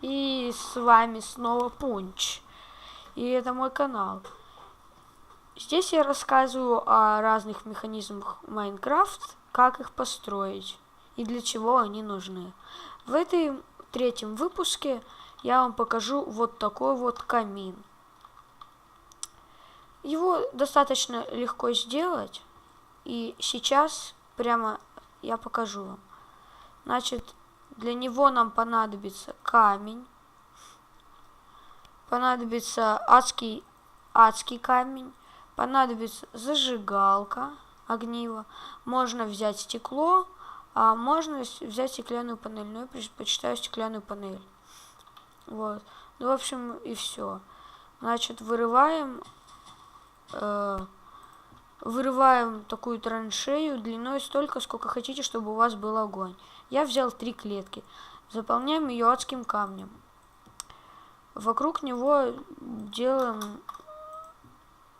И с вами снова Пунч. И это мой канал. Здесь я рассказываю о разных механизмах Майнкрафт, как их построить и для чего они нужны. В этом третьем выпуске я вам покажу вот такой вот камин. Его достаточно легко сделать, и сейчас прямо я покажу вам. Значит, для него нам понадобится камень, понадобится адский камень, понадобится зажигалка, огниво, можно взять стекло, а можно взять стеклянную панель, но я предпочитаю стеклянную панель. Вот. Ну, в общем, и все. Значит, вырываем такую траншею длиной столько, сколько хотите, чтобы у вас был огонь. Я взял 3 клетки. Заполняем ее адским камнем. Вокруг него делаем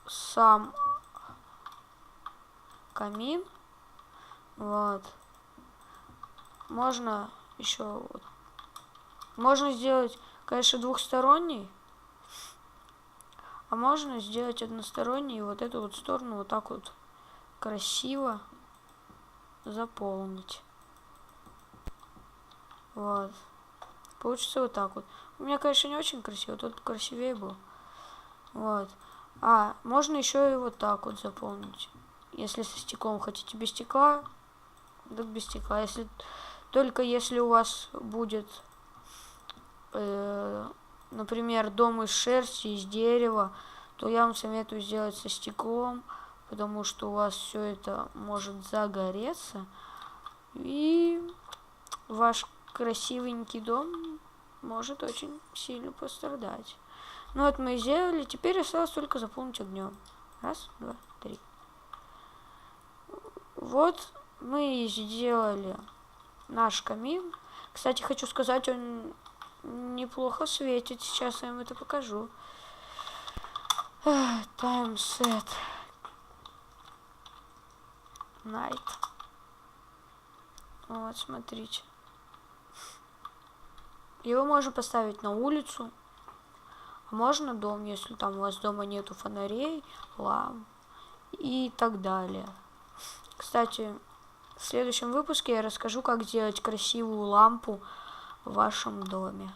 сам камин. Вот. Можно еще... Можно сделать, конечно, двухсторонний. А можно сделать односторонний и вот эту вот сторону вот так вот красиво заполнить. Вот. Получится вот так вот. У меня, конечно, не очень красиво, тут красивее был. Вот. А, можно еще и вот так вот заполнить. Если со стеклом хотите без стекла, так без стекла. Если у вас будет, например, дом из шерсти, из дерева, то я вам советую сделать со стеклом, потому что у вас все это может загореться, и ваш красивенький дом может очень сильно пострадать. Ну вот мы и сделали, теперь осталось только заполнить огнем. Раз, два, три. Вот мы и сделали наш камин. Кстати, хочу сказать, он неплохо светит. Сейчас я вам это покажу. Time set night. Вот, смотрите. Его можно поставить на улицу, а можно дом, если там у вас дома нету фонарей, ламп и так далее. Кстати, в следующем выпуске я расскажу, как сделать красивую лампу в вашем доме.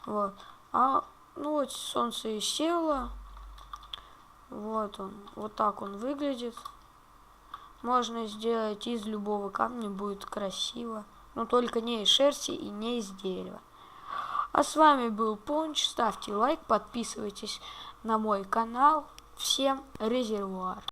Вот. Ну вот солнце и село. Вот он. Вот так он выглядит. Можно сделать из любого камня, будет красиво. Но только не из шерсти и не из дерева. А с вами был Пунч. Ставьте лайк, подписывайтесь на мой канал. Всем резервуар.